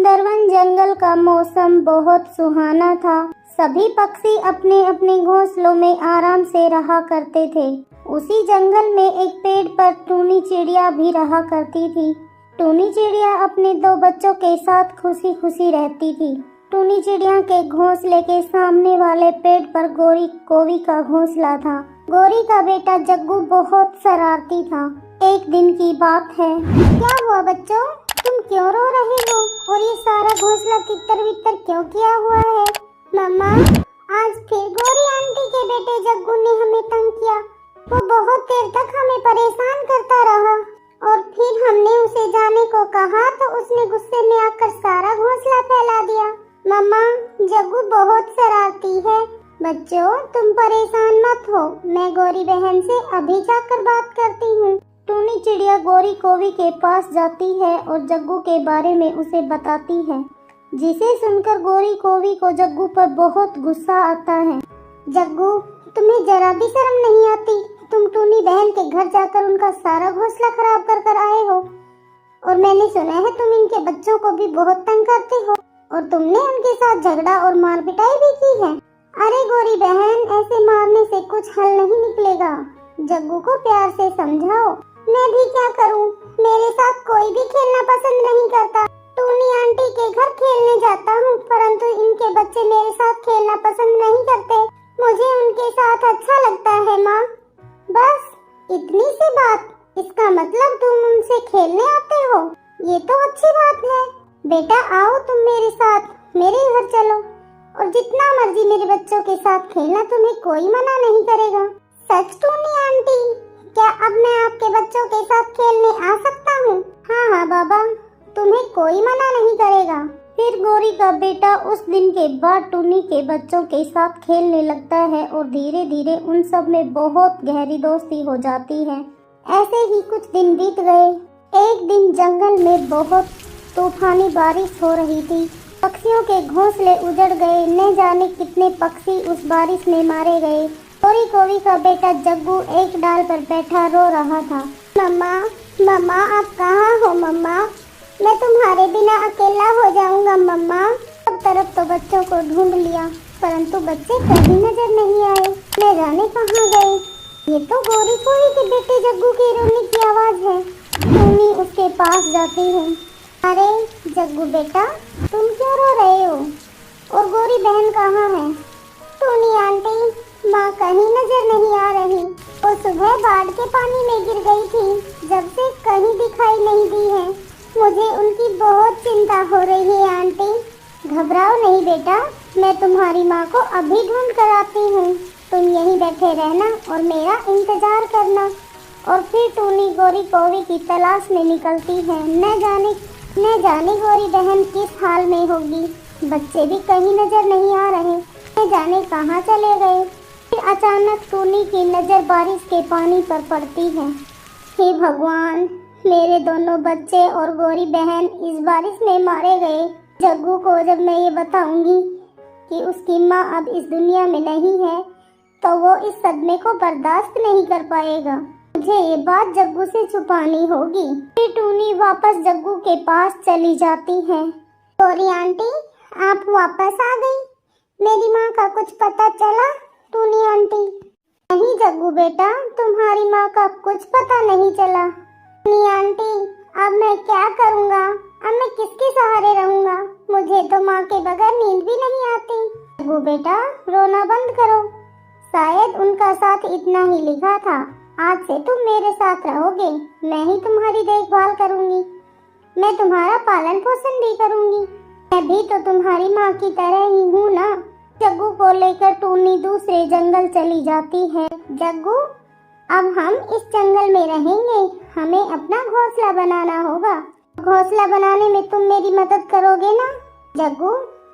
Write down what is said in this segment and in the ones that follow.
सुंदर वन जंगल का मौसम बहुत सुहाना था। सभी पक्षी अपने अपने घोंसलों में आराम से रहा करते थे। उसी जंगल में एक पेड़ पर टूनी चिड़िया भी रहा करती थी। टूनी चिड़िया अपने दो बच्चों के साथ खुशी खुशी रहती थी। टूनी चिड़िया के घोंसले के सामने वाले पेड़ पर गोरी कोवी का घोंसला था। गोरी का बेटा जग्गू बहुत शरारती था। एक दिन की बात है। क्या हुआ बच्चों, तुम क्यों रो रहे हो और ये सारा घोंसला तितर बितर क्यों किया हुआ है? मम्मा, आज फिर गोरी आंटी के बेटे जग्गू ने हमें तंग किया। वो बहुत देर तक हमें परेशान करता रहा और फिर हमने उसे जाने को कहा तो उसने गुस्से में आकर सारा घोंसला फैला दिया। मम्मा, जग्गू बहुत शरारती है। बच्चों, तुम परेशान मत हो, मैं गोरी बहन से अभी जाकर बात करती हूँ। टूनी चिड़िया गोरी कोवी के पास जाती है और जग्गू के बारे में उसे बताती है, जिसे सुनकर गोरी कोवी को जग्गू पर बहुत गुस्सा आता है। जग्गू, तुम्हें जरा भी शर्म नहीं आती? तुम टूनी बहन के घर जाकर उनका सारा घोंसला खराब कर कर आए हो और मैंने सुना है तुम इनके बच्चों को भी बहुत तंग करते हो और तुमने उनके साथ झगड़ा और मार पिटाई भी की है। अरे गोरी बहन, ऐसे मारने से कुछ हल नहीं निकलेगा। जग्गू को प्यार से समझाओ। मैं भी क्या करूं? मेरे साथ कोई भी खेलना पसंद नहीं करता। टूनी आंटी के घर खेलने जाता हूं, परंतु इनके बच्चे मेरे साथ खेलना पसंद नहीं करते। मुझे उनके साथ अच्छा लगता है माँ। बस इतनी सी बात, इसका मतलब तुम उनसे खेलने आते हो? ये तो अच्छी बात है। बेटा आओ, तुम मेरे साथ मेरे घर चलो और जितना मर्जी मेरे बच्चों के साथ खेलना, तुम्हें कोई मना नहीं करेगा। सच टूनी आंटी? क्या अब मैं आपके बच्चों के साथ खेलने आ सकता हूँ? हाँ बाबा, तुम्हें कोई मना नहीं करेगा। फिर गोरी का बेटा उस दिन के बाद टूनी के बच्चों के साथ खेलने लगता है और धीरे धीरे उन सब में बहुत गहरी दोस्ती हो जाती है। ऐसे ही कुछ दिन बीत गए। एक दिन जंगल में बहुत तूफानी बारिश हो रही थी। पक्षियों के घोंसले उजड़ गए। न जाने कितने पक्षी उस बारिश में मारे गए। गोरी कोवी का बेटा जग्गू एक डाल पर बैठा रो रहा था। मम्मा, आप कहाँ हो मम्मा? मैं तुम्हारे बिना अकेला हो जाऊंगा मम्मा। सब तरफ तो बच्चों को ढूंढ लिया, परंतु बच्चे कहीं नजर नहीं आए। न जाने कहाँ गए। ये तो गोरी कोवी के बेटे जग्गू के रोने की आवाज है। टूनी उसके पास जाती है। अरे जग्गू बेटा, तुम क्यों रो रहे हो? और गोरी बहन कहाँ है? टूनी आंटी, माँ कहीं नजर नहीं आ रही। वो सुबह बाढ़ के पानी में गिर गई थी, जब से कहीं दिखाई नहीं दी है। मुझे उनकी बहुत चिंता हो रही है आंटी। घबराओ नहीं बेटा, मैं तुम्हारी माँ को अभी ढूंढ कर आती हूँ। तुम यहीं बैठे रहना और मेरा इंतजार करना। और फिर टूनी गोरी कोवी की तलाश में निकलती है। न जाने गोरी बहन किस हाल में होगी। बच्चे भी कहीं नजर नहीं आ रहे। न जाने कहाँ चले गए। फिर अचानक टूनी की नजर बारिश के पानी पर पड़ती है। हे भगवान, मेरे दोनों बच्चे और गोरी बहन इस बारिश में मारे गए। जग्गू को जब मैं ये बताऊंगी कि उसकी माँ अब इस दुनिया में नहीं है, तो वो इस सदमे को बर्दाश्त नहीं कर पाएगा। मुझे ये बात जग्गू से छुपानी होगी। फिर टूनी वापस जग्गू के पास चली जाती है। गोरी आंटी, आप वापस आ गई। मेरी माँ का कुछ पता चला? टूनी आंटी, नहीं जग्गू बेटा, तुम्हारी माँ का कुछ पता नहीं चला। टूनी आंटी, अब मैं क्या करूँगा? अब मैं किसके सहारे रहूँगा? मुझे तो माँ के बगैर नींद भी नहीं आती। जग्गू बेटा, रोना बंद करो। शायद उनका साथ इतना ही लिखा था। आज से तुम मेरे साथ रहोगे। मैं ही तुम्हारी देखभाल करूँगी। मैं तुम्हारा पालन पोषण भी करूँगी। मैं भी तो तुम्हारी माँ की तरह ही हूँ ना। जग्गू को लेकर टूनी दूसरे जंगल चली जाती है। जग्गू, अब हम इस जंगल में रहेंगे। हमें अपना घोंसला बनाना होगा। घोंसला बनाने में तुम मेरी मदद करोगे ना? जग्गू,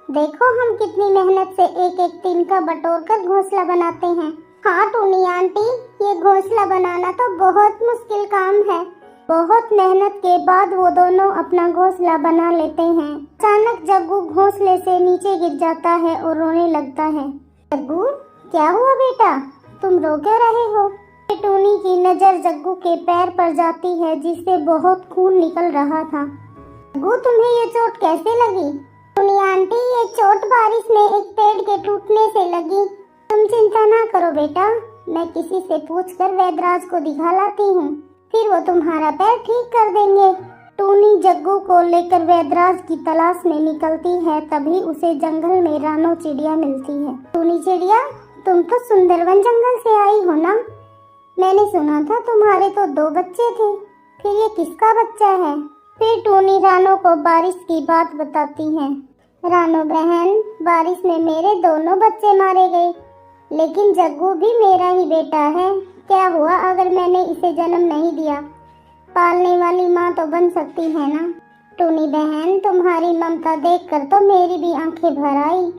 देखो हम कितनी मेहनत से एक एक तिनका बटोर कर घोंसला बनाते हैं। हाँ टूनी आंटी, ये घोंसला बनाना तो बहुत मुश्किल काम है। बहुत मेहनत के बाद वो दोनों अपना घोंसला बना लेते हैं। अचानक जग्गू घोंसले से नीचे गिर जाता है और रोने लगता है। जग्गू, क्या हुआ बेटा? तुम रो क्यों रहे हो? टूनी की नजर जग्गू के पैर पर जाती है, जिससे बहुत खून निकल रहा था। जग्गू, तुम्हें ये चोट कैसे लगी? टूनी आंटी, ये चोट बारिश में एक पेड़ के टूटने से लगी। तुम चिंता ना करो बेटा, मैं किसी से पूछकर वैद्यराज को दिखा लाती हूँ, फिर वो तुम्हारा पैर ठीक कर देंगे। टूनी जग्गू को लेकर वैद्यराज की तलाश में निकलती है। तभी उसे जंगल में रानो चिड़िया मिलती है। टूनी चिड़िया, तुम तो सुंदरवन जंगल से आई हो ना? मैंने सुना था तुम्हारे तो 2 बच्चे थे, फिर ये किसका बच्चा है? फिर टूनी रानो को बारिश की बात बताती है। रानो बहन, बारिश में मेरे दोनों बच्चे मारे गए, लेकिन जग्गू भी मेरा ही बेटा है। क्या हुआ अगर मैंने इसे जन्म नहीं दिया? पालने वाली माँ तो बन सकती है ना? टूनी बहन, तुम्हारी ममता देखकर तो मेरी भी आंखें भर आई।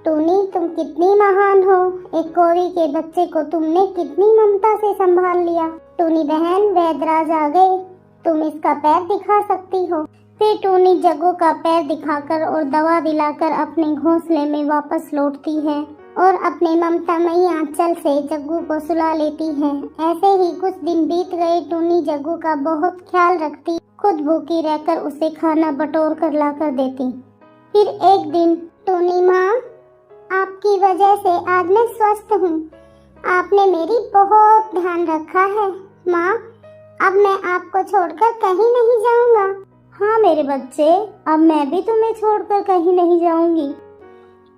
टूनी, तुम कितनी महान हो, एक कौवी के बच्चे को तुमने कितनी ममता से संभाल लिया। टूनी बहन, वैद्यराज आ गए, तुम इसका पैर दिखा सकती हो। फिर टूनी जग्गू का पैर दिखाकर और दवा दिलाकर अपने घोंसले में वापस लौटती है और अपने ममतामयी आंचल से जग्गू को सुला लेती है। ऐसे ही कुछ दिन बीत गए। टूनी जग्गू का बहुत ख्याल रखती, खुद भूखी रहकर उसे खाना बटोर कर ला कर देती। फिर एक दिन, टूनी माँ, आपकी वजह से आज मैं स्वस्थ हूँ। आपने मेरी बहुत ध्यान रखा है माँ, अब मैं आपको छोड़कर कहीं नहीं जाऊँगा। हाँ मेरे बच्चे, अब मैं भी तुम्हें छोड़कर कहीं नहीं जाऊंगी।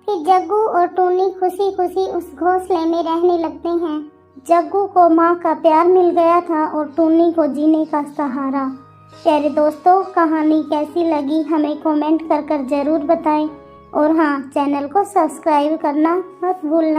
फिर जग्गू और टूनी खुशी खुशी उस घोंसले में रहने लगते हैं। जग्गू को माँ का प्यार मिल गया था और टूनी को जीने का सहारा। प्यारे दोस्तों, कहानी कैसी लगी हमें कमेंट कर जरूर बताएं और हाँ, चैनल को सब्सक्राइब करना मत भूलना।